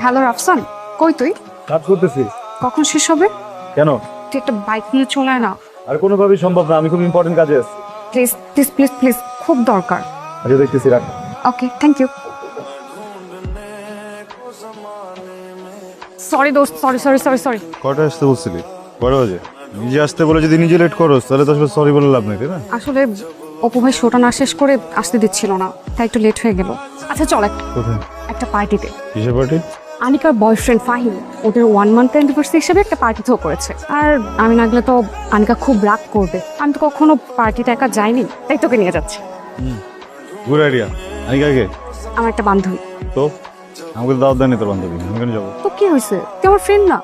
Hello Rafsan, কই তুই? কাজ করতেছি। কখন শেষ হবে? কেন? তুই একটা বাইক নিয়ে চলে আয় না। আর কোনোভাবেই সম্ভব না, আমি খুব ইম্পর্টেন্ট কাজে আছি। প্লিজ প্লিজ প্লিজ প্লিজ, খুব দরকার। আচ্ছা দেখতেছি, রাখ। ওকে, থ্যাংক ইউ। সরি দোস্ত, সরি সরি সরি সরি। কটা আসতে বলছিলি? কটা বাজে? নিজে আসতে বলে যদি নিজে লেট করো তাহলে তো আসলে সরি বলে লাভ নেই, তাই না? আসলে অপু ভাই শোটা না শেষ করে আসতে দিচ্ছিল না, তাই একটু লেট হয়ে গেল। আচ্ছা চল কোথায়? একটা পার্টিতে। কিসের পার্টি? আনিকার বয়ফ্রেন্ড ফাহিম ওদের 1 মান্থ অ্যানিভার্সারি হিসেবে একটা পার্টি থ্রো করেছে। আর আমি না গেলে তো আনিকা খুব রাগ করবে। আমি তো কখনো পার্টিতে একা যাইনি, তাই তোকে নিয়ে যাচ্ছি। Good idea. আমি কাকে? আমার একটা বান্ধবী। তো আমাকে দাওয়াত দেয়নি তোর বান্ধবী, আমি কেন যাবো? তো কি হয়েছে, তুই আমার ফ্রেন্ড না?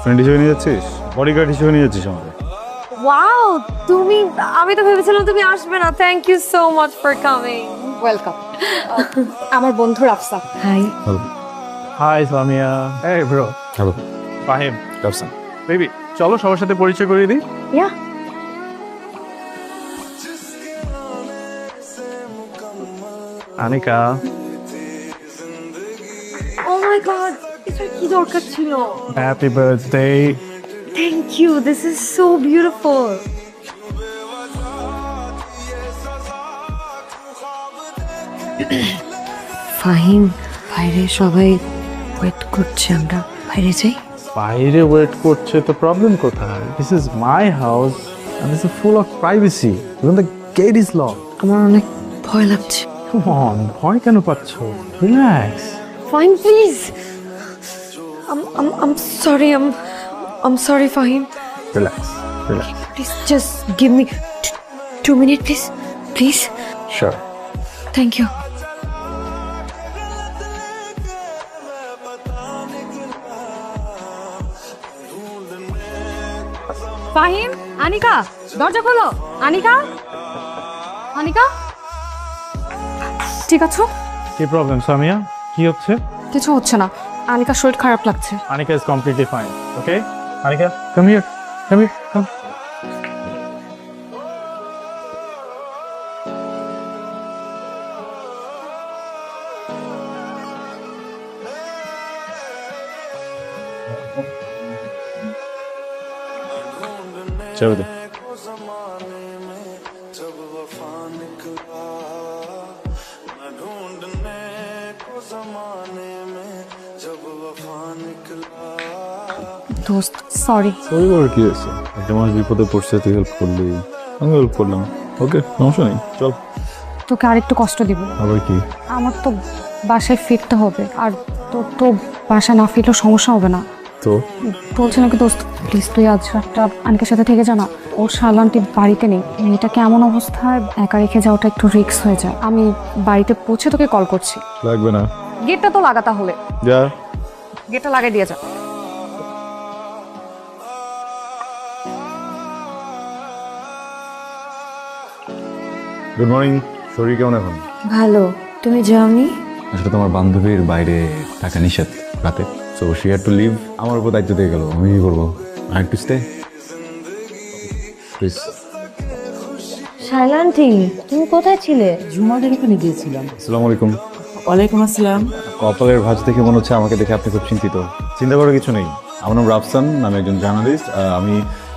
ফ্রেন্ড হিসেবে নিয়ে যাচ্ছিস? বডিগার্ড হিসেবে নিয়ে যাচ্ছিস আমাকে? ওয়াও, তুমি, আমি তো ভেবেছিলাম তুমি আসবে না। Thank you so much for coming. Welcome. আমার বন্ধু Rafsan. Hi. Hello. Hi Samia. এই bro, hello. Fahim. Rafsan. Baby, চলো সবার সাথে পরিচয় করিয়ে দিই। ইয়া। আনিকা। ও মাই গড, এটা কি দরকার ছিল? Happy birthday. Thank you, this is so beautiful. Fahim, বাইরে সবাই ওয়েট করছে, আমরা বাইরে যাই। বাইরে ওয়েট করছে তো প্রবলেম কোথায়? This is my house and this is full of privacy. Even the gate is lock. আমার অনেক ভয় লাগছে। কাম অন, ভয় কেন পাচ্ছ? Relax. Fahim please, I'm sorry, I'm sorry Fahim. Relax, relax. Please just give me 2 minutes, please. Please. Sure. Thank you. Fahim, Anika, দরজা খোলো। আনিকা, আনিকা, ঠিক আছো? কি প্রবলেম সামিয়া? কি হচ্ছে? কিছু হচ্ছে না, আনিকার শরীর খারাপ লাগছে। Anika is completely fine. Okay? Anika, come here. Come here. Come. চলো তো। দোস্ত সরি। সরি বলার কি আছে? একটা মানুষ বিপদে পড়ছে, তুই হেল্প করলি, আমি হেল্প করলাম। ওকে, সমস্যা নেই, চল। তোকে আরেকটু কষ্ট দিব। আবার কি? আমার তো বাসায় ফিরতে হবে, আর তোর তো বাসায় না ফিরলেও সমস্যা হবে না। তো বলছি নাকি দোস্ত, প্লিজ তুই আজ একটা আনিকার সাথে থেকে জানা। ওর শালান্টি বাড়িতে নেই, মেয়েটাকে এমন অবস্থায় একা রেখে যাওয়াটা একটু রিস্ক হয়ে যায়। আমি বাড়িতে পৌঁছে তোকে কল করছি। লাগবে না, গেটটা তো লাগা, তাহলে যা। গেটটা লাগিয়ে দিয়ে যা। Good morning. শরীর কেমন এখন? ভালো, তুমি যাওনি? আসলে তোমার বান্ধবীর বাইরে থাকা নিষেধ রাতে, so she had to leave. আমার উপর দায়িত্ব দিয়ে গেল, আমি কি করবো? I had to stay. Please. শাইলান্টি, তুমি কোথায় ছিলে? ঝুমাদের ওখানে গিয়েছিলাম। আসসালামু আলাইকুম। ওয়ালাইকুম আসসালাম। কপালের ভাঁজ দেখে মনে হচ্ছে আমাকে দেখে আপনি খুব চিন্তিত। চিন্তা করার কিছু নেই, আমার নাম রাফসান, আমি একজন জার্নালিস্ট। আমি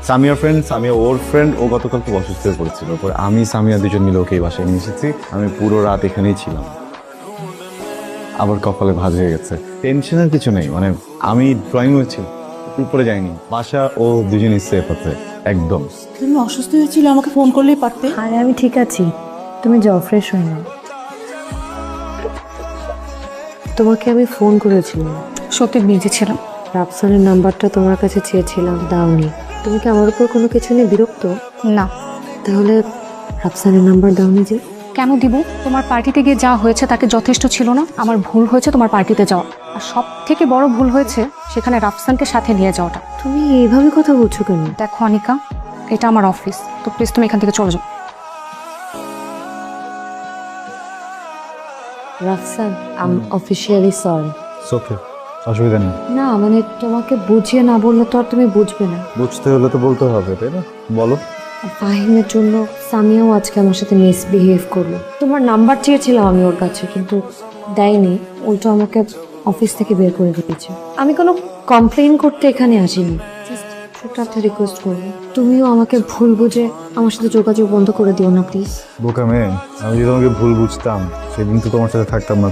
সামিয়ার ফ্রেন্ড, সামিয়া ওর ফ্রেন্ড। ও গতকাল খুব অসুস্থ হয়ে পড়েছিল, পরে আমি সামিয়া দুজন মিলে ওকে এই বাসায় নিয়ে এসেছি। আমি পুরো রাত এখানেই ছিলাম। আবার কপালে ভাঁজ হয়ে গেছে। টেনশনের কিছু নেই, মানে আমি ড্রয়িং রুমে ছিলাম, উপরে যাইনি। বাসা ও দুজনই সেফ আছে একদম। তুমি অসুস্থ হয়েছিল, আমাকে ফোন করলেই পারতে। আরে আমি ঠিক আছি, তুমি যাও, ফ্রেশ হয়ে নাও। তোমাকে আমি ফোন করেছিলাম, সত্যি বিজি ছিলাম। রাফসানের নাম্বারটা তোমার কাছে চেয়েছিলাম, দাওনি। তুমি কি আমার উপর কোনো কিছু নিয়ে বিরক্ত? না। তাহলে রাফসানের নাম্বার দাওনি যে? কেন দিব? তোমার পার্টিতে গিয়ে যা হয়েছে তাকে যথেষ্ট ছিল না? আমার ভুল হয়েছে তোমার পার্টিতে যাওয়া, আর সব থেকে বড় ভুল হয়েছে সেখানে রাফসানকে সাথে নিয়ে যাওয়াটা। তুমি এইভাবে কথা বলছো কেন? দেখো আনিকা, এটা আমার অফিস, তো প্লিজ তুমি এখান থেকে চলে যাও। Rafsan, I am officially sorry. Okay, অসুবিধা নেই। না মানে তোমাকে বুঝিয়ে না বললে তো আর তুমি বুঝবে না। বুঝতে হলে তো বলতে হবে, তাই না? বলো। ফাহিমের জন্য সামিয়াও আজকে আমার সাথে মিসবিহেভ করলো। তোমার নাম্বার চেয়েছিলাম আমি ওর কাছে, কিন্তু দেয়নি। উল্টো আমাকে অফিস থেকে বের করে দিয়েছে। আমি কোনো কমপ্লেন করতে এখানে আসিনি, জাস্ট ছোট্ট একটা রিকোয়েস্ট করবো, তুমিও আমাকে ভুল বুঝে আমার সাথে যোগাযোগ বন্ধ করে দিও না প্লিজ। বোকা মেয়ে, আমি যদি তোমাকে ভুল বুঝতাম সেদিন তো তোমার সাথে থাকতাম না।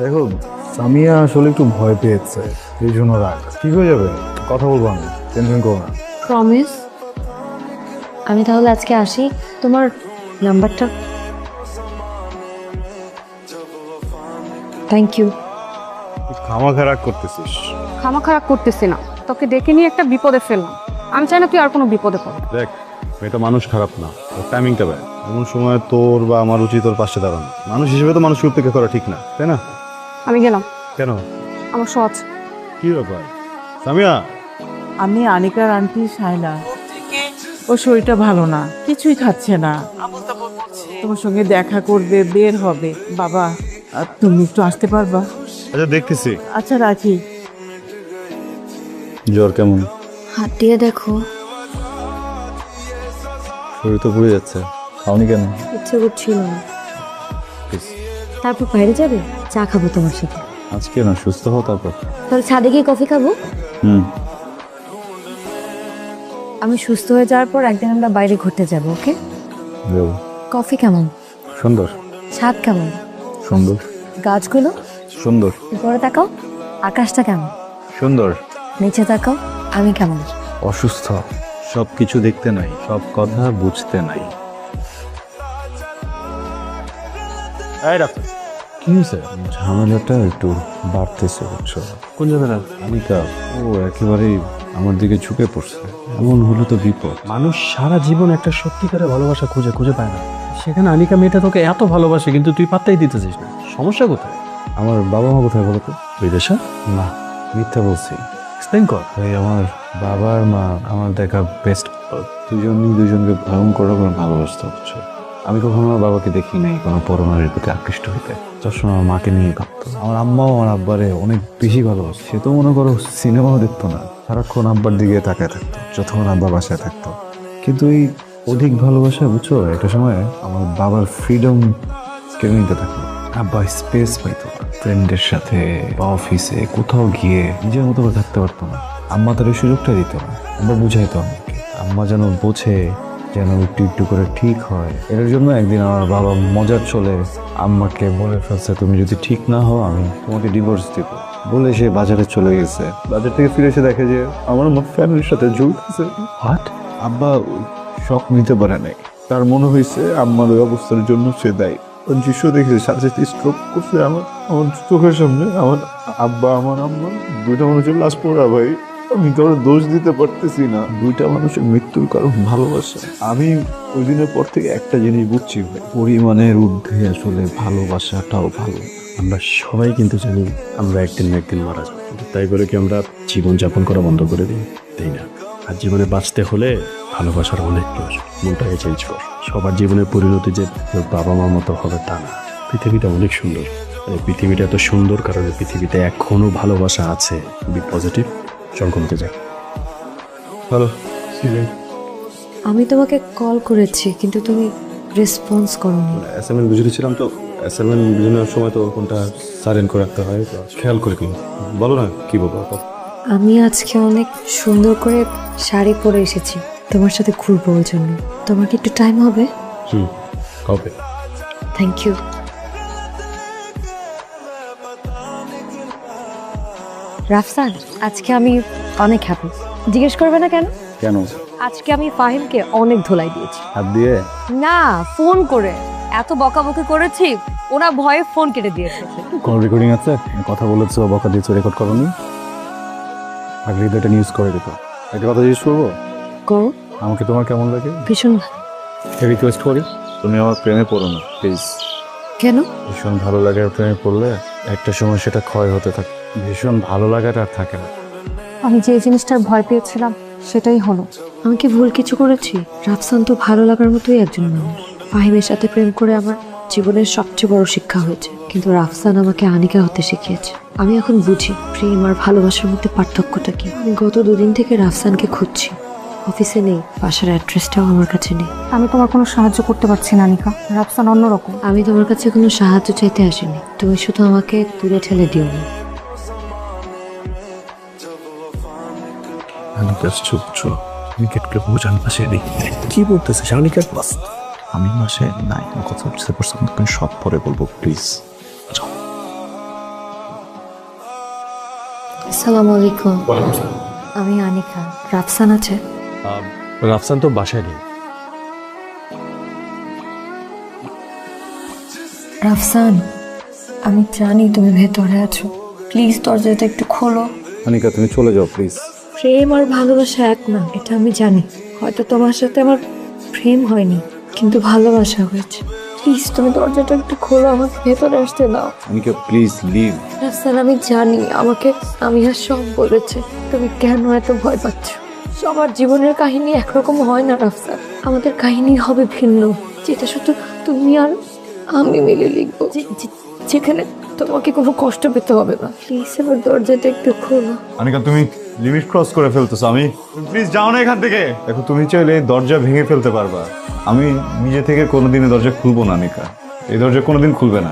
দেখো, সামিয়া আসলে একটু ভয় পেয়েছে, এই জন্য রাগ। ঠিক হয়ে যাবে, কথা বলবো আমি, টেনশন করো না। প্রমিস। আমি তাহলে আজকে আসি, তোমার নাম্বারটা। Thank you. খামাখা রাগ করতেছিস? খামা খারাপ করতেছি না, তোকে ডেকে নিয়ে একটা বিপদে ফেললাম। আমি চাই না তুই আর কোনো বিপদে পড়। দেখ, মেয়েটা মানুষ খারাপ না, টাইমিংটা ব্যাড। এমন সময় তোর বা আমার উচিত তোর পাশে দাঁড়ানো। মানুষ হিসেবে তো মানুষকে উপেক্ষা করা ঠিক না, তাই না? আমি গেলাম, কেন? আমার সহজ। কি ব্যাপার সামিয়া? আমি আনিকার আন্টি শায়লা। ওর শরীরটা ভালো না, কিছুই খাচ্ছে না, তোমার সঙ্গে দেখা করবে, বের হবে। বাবা, তুমি একটু আসতে পারবা? আচ্ছা, দেখতেছি। আচ্ছা, রাখি। জ্বর কেমন? হাত দিয়ে দেখো। শরীর তো পুড়ে যাচ্ছে, খাওনি কেন? ইচ্ছে করছিল না। তারপর বাইরে যাবে, চা খাবো তোমার সাথে। আজকে না, সুস্থ হও তারপর। তাহলে ছাদে গিয়ে কফি খাবো। আমি সুস্থ হয়ে যাওয়ার পর একদিন আমরা বাইরে ঘুরতে যাবো, ওকে? কফি কেমন? সুন্দর। ছাদ কেমন? সুন্দর। গাছগুলো? সুন্দর। উপরে তাকাও। আকাশটা কেমন? সুন্দর। নিচে তাকাও। আমি কেমন? অসুস্থ। সব কিছু দেখতে নাই, সব কথা বুঝতে নাই। কি হয়েছে? ঝামেলাটা একটু বাড়তেছে, বুঝছো? কোন ঝামেলা? আনিকা, ও একেবারেই আমার দিকে ঝুঁকে পড়ছে। এমন হলে তো বিপদ। মানুষ সারা জীবন একটা সত্যিকারের ভালোবাসা খুঁজে পায় না, সেখানে আনিকা মেয়েটা তোকে এত ভালোবাসে কিন্তু তুই পাত্তাই দিতেছিস না। সমস্যা কোথায়? আমার বাবা মা কোথায় বলো তো? বিদেশে? না, মিথ্যা বলছি। এক্সপ্লেন কর। ভাই, আমার বাবা আর মা আমার দেখা বেস্ট। দুজনকে ভয়ঙ্কর রকম ভালোবাসতে হচ্ছে। আমি কখনো আমার বাবাকে দেখি নাই কোনো পরনারীর প্রতি আকৃষ্ট হইতে। সবসময় আমার মাকে নিয়ে ভাবতো। আমার আম্মাও আমার আব্বারে অনেক বেশি ভালোবাসে। সে তো মনে করো সিনেমাও দেখতো না, সারাক্ষণ আব্বার দিকে তাকায় থাকতো যতক্ষণ আব্বা বাসায় থাকতো। কিন্তু এই অধিক ভালোবাসা, বুঝছো, একটা সময় আমার বাবার ফ্রিডম কেড়ে নিতে থাকলো। আব্বা স্পেস পাইতো না, ফ্রেন্ডের সাথে বা অফিসে কোথাও গিয়ে নিজের মতো করে থাকতে পারতো না। আম্মা তার এই সুযোগটা দিত না। আব্বা বুঝাইতো আমাকে, আম্মা যেন বোঝে, যেন একটু একটু করে ঠিক হয়। এর জন্য একদিন আমার বাবা মজার চলে আম্মাকে বলে ফেলছে, তুমি যদি ঠিক না হও আমি তোমাকে ডিভোর্স দিব। বলে সে বাজারে চলে গেছে। বাজার থেকে ফিরে এসে দেখে যে আমার মা ফ্যামিলির সাথে ঝুলতেছে। হোয়াট? আব্বা শখ নিতে পারে নাই। তার মনে হয়েছে আম্মার ওই অবস্থার জন্য সে দায়ী। দৃশ্য দেখেছে, সাথে সাথে স্ট্রোক করছে আমার চোখের সামনে। আমার আব্বা, আমার আম্মা, দুইটা মানুষের লাশ পড়া। ভাই, আমি কারো দোষ দিতে পারতেছি না। দুইটা মানুষের মৃত্যুর কারণ ভালোবাসা। আমি ওই দিনের পর থেকে একটা জিনিস বুঝছি, ভাই, পরিমাণের ঊর্ধ্বে আসলে ভালোবাসাটাও ভালো। আমরা সবাই কিন্তু জানি আমরা একদিন না একদিন মারা যাবো, কিন্তু তাই করে কি আমরা জীবন যাপন করা বন্ধ করে দিই? তাই না। আর জীবনে বাঁচতে হলে ভালোবাসার অনেক প্রয়োজন। মনটাকে চেঞ্জ কর। সবার জীবনের পরিণতি যে তোর বাবা মার মতো হবে তা না। পৃথিবীটা অনেক সুন্দর। এই পৃথিবীটা এত সুন্দর কারণে পৃথিবীতে এখনো ভালোবাসা আছে। Be positive. চল কমতে যাক। হ্যালো, আমি তোমাকে কল করেছি কিন্তু তুমি রেসপন্স করোনি। অ্যাসাইনমেন্ট বুঝে দিচ্ছিলাম তো, অ্যাসাইনমেন্ট বুঝানোর সময় তো কোনটা সাইলেন্ট করে রাখতে হয়, তো খেয়াল করে কি বলো না, কি বলবো? আমি আজকে অনেক সুন্দর করে শাড়ি পরে এসেছি তোমার সাথে ঘুরবো, ওই জন্য। তোমার কি একটু টাইম হবে? কবে? Thank you. রাফসান, আজকে আমি অনেক হ্যাপি। জিজ্ঞেস করবে না কেন? কেন? আজকে আমি ফাহিমকে অনেক ধোলাই দিয়েছি। হাত দিয়ে? না, ফোন করে এত বকাবকি করেছি, ওরা ভয়ে ফোন কেটে দিয়েছে। কল রেকর্ডিং আছে? কথা বলেছো, বকা দিয়েছো, রেকর্ড করোনি? আগেই তো এটা নিউজ করে দিত। একটা কথা জিজ্ঞেস করবো? করো। আমাকে তোমার কেমন লাগে? ভীষণ। রিকোয়েস্ট করি, তুমি আমার প্রেমে পড়ো না প্লিজ। কেন? ভীষণ ভালো লাগার প্রেমে পড়লে একটা সময় সেটা ক্ষয় হতে থাকে। ভীষণ ভালো লাগাটা আর থাকে না। আমি যে জিনিসটার ভয় পেয়েছিলাম সেটাই হলো। আমি কি ভুল কিছু করেছি? রাফসান তো ভালো লাগার মতোই একজন মানুষ। ফাহিমের সাথে প্রেম করে আমার জীবনের সবচেয়ে বড় শিক্ষা হয়েছে, কিন্তু রাফসান আমাকে আনিকা হতে শিখিয়েছে। আমি এখন বুঝি প্রেম আর ভালোবাসার মধ্যে পার্থক্যটা কি। আমি গত দুদিন থেকে রাফসানকে খুঁজছি। অফিসে নেই, বাসার অ্যাড্রেসটাও আমার কাছে নেই। আমি তোমার কোনো সাহায্য করতে পারছি না নিকা। রাফসান অন্যরকম। আমি তোমার কাছে কোনো সাহায্য চাইতে আসিনি, তুমি শুধু আমাকে দূরে ঠেলে দিও না। আনিকার চুপ চুপ উইকেটকে বোঝান পাশে নেই কি বলতেছে আনিকার ক্লাস আমি মাসে নাই কথা বুঝতে পারছি, কিন্তু সব পরে বলবো প্লিজ। আসসালামু আলাইকুম। আমি আনিকা। রাফসান আছে? রাফসান তো বাসায় নেই। রাফসান, আমি জানি তুমি ভেতরে আছো, প্লিজ দরজাটা একটু খোলো। আনিকা তুমি চলে যাও প্লিজ। প্রেম আর ভালোবাসা এক না, এটা আমি জানি। হয়তো তোমার সাথে আমার প্রেম হয়নি, কিন্তু ভালোবাসা হয়েছে। প্লিজ তুমি দরজাটা একটু খোলো, আমাকে ভেতরে আসতে দাও। Anika please leave. রাফসান, আমি জানি আমাকে আমি আর সব বলেছে, তুমি কেন এত ভয় পাচ্ছ? সবার জীবনের কাহিনী একরকম হয় না রাফসান, আমাদের কাহিনী হবে ভিন্ন, যেটা শুধু তুমি আর আমি মিলে লিখবো, যেখানে তোমাকে কোনো কষ্ট পেতে হবে না। প্লিজ আমার দরজাটা একটু খোলো। আনিকা তুমি লিমিট ক্রস করে ফেলতেছো, আমি প্লিজ যাও না এখান থেকে। দেখো তুমি চাইলে দরজা ভেঙে ফেলতে পারবা, আমি নিজে থেকে কোনোদিনই দরজা খুলবো না আনিকা, এই দরজা কোনোদিন খুলবে না।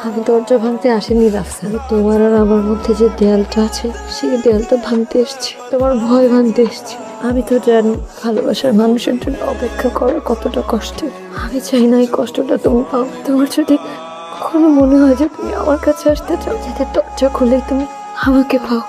আমি দরজা ভাঙতে আসেনি রাফসান, তোমার আর আমার মধ্যে যে দেয়ালটা আছে সেই দেয়ালটা ভাঙতে এসছি, তোমার ভয় ভাঙতে এসছি। আমি তো জানি ভালোবাসার মানুষের জন্য অপেক্ষা করা কতটা কষ্টের। আমি চাই না এই কষ্টটা তুমি পাও। তোমার যদি কখনো মনে হয় যে তুমি আমার কাছে আসতে চাও, যাতে দরজা খুলেই তুমি আমাকে পাও,